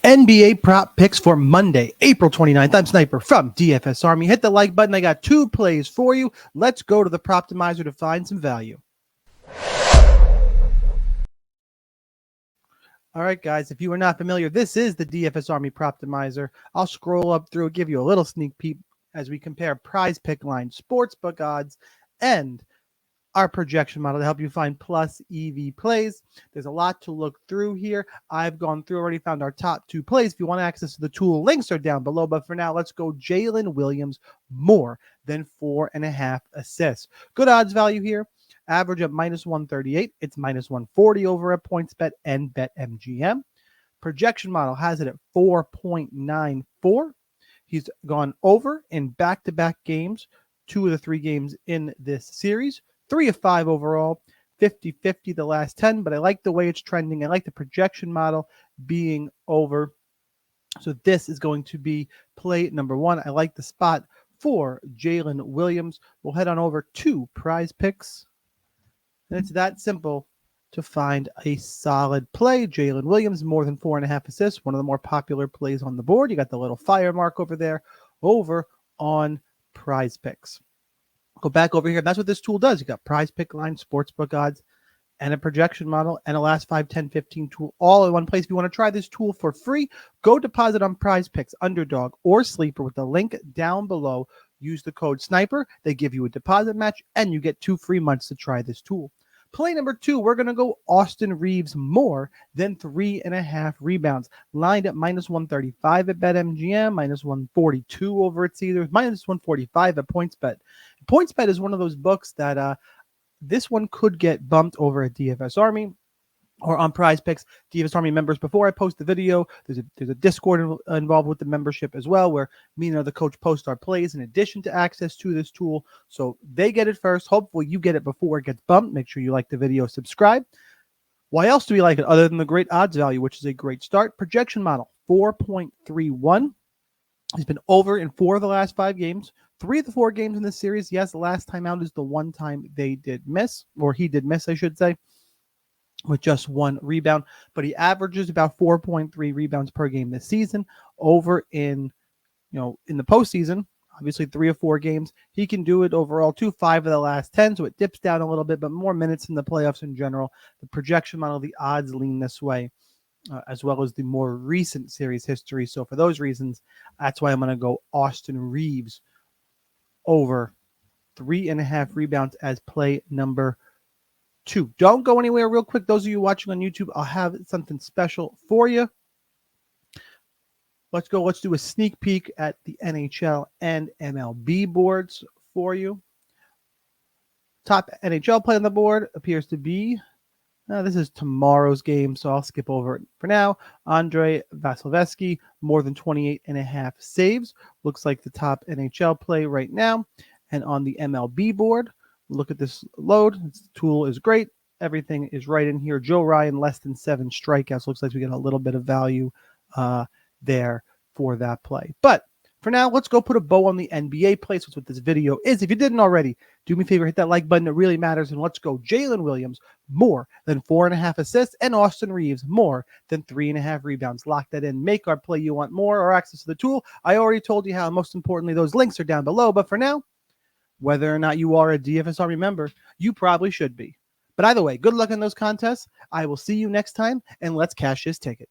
NBA prop picks for Monday, April 29th. I'm Sniper from DFS Army. Hit the like button. I got two plays for you. Let's go to the Proptimizer to find some value. All right, guys, if you are not familiar, this is the DFS Army Proptimizer. I'll scroll up through, give you a little sneak peek as we compare prize pick line, sportsbook odds, and our projection model to help you find plus EV plays. There's a lot to look through here. I've gone through, already found our top two plays. If you want access to the tool, links are down below. But for now, let's go Jalen Williams more than 4.5 assists. Good odds value here. Average at minus 138. It's minus 140 over at PointsBet and BetMGM. Projection model has it at 4.94. He's gone over in back-to-back games, 2 of the 3 games in this series. 3 of 5 overall, 50-50 the last 10, but I like the way it's trending. I like the projection model being over. So this is going to be play number 1. I like the spot for Jalen Williams. We'll head on over to Prizepicks. And it's that simple to find a solid play. Jalen Williams, more than 4.5 assists, one of the more popular plays on the board. You got the little fire mark over there over on Prizepicks. Go back over here. That's what this tool does. You got prize pick line, sportsbook odds, and a projection model, and a last 5, 10, 15 tool all in one place. If you want to try this tool for free, go deposit on Prizepicks, Underdog, or Sleeper with the link down below. Use the code SNIPER. They give you a deposit match, and you get 2 free months to try this tool. Play number 2, we're going to go Austin Reeves more than 3.5 rebounds. Lined at minus 135 at BetMGM, minus 142 over at Caesars, minus 145 at PointsBet. PointsBet is one of those books that this one could get bumped over at DFS Army or on Prizepicks. DFS Army members, before I post the video, there's a Discord involved with the membership as well, where me and the coach post our plays in addition to access to this tool. So they get it first. Hopefully you get it before it gets bumped. Make sure you like the video, subscribe. Why else do we like it other than the great odds value, which is a great start? Projection model, 4.31. He's been over in 4 of the last 5 games. 3 of the 4 games in this series. Yes, the last time out is the one time they did miss, or he did miss, I should say, with just 1 rebound. But he averages about 4.3 rebounds per game this season. Over in the postseason, obviously 3 of 4 games. He can do it overall 5 of the last 10, so it dips down a little bit, but more minutes in the playoffs in general. The projection model, the odds lean this way, as well as the more recent series history. So for those reasons, that's why I'm going to go Austin Reeves over 3.5 rebounds as play number 2. Don't go anywhere real quick. Those of you watching on YouTube, I'll have something special for you. Let's go. Let's do a sneak peek at the NHL and MLB boards for you. Top NHL play on the board appears to be, this is tomorrow's game, so I'll skip over it for now. Andrei Vasilevsky, more than 28.5 saves. Looks like the top NHL play right now. And on the MLB board, look at this load. This tool is great. Everything is right in here. Joe Ryan, less than 7 strikeouts. Looks like we get a little bit of value there for that play. But for now, let's go put a bow on the NBA play. So that's what this video is. If you didn't already, do me a favor, hit that like button. It really matters. And let's go Jalen Williams more than 4.5 assists and Austin Reeves more than 3.5 rebounds. Lock that in. Make our play you want more or access to the tool. I already told you how. Most importantly, those links are down below. But for now, whether or not you are a DFS Army member, you probably should be. But either way, good luck in those contests. I will see you next time, and let's cash this ticket.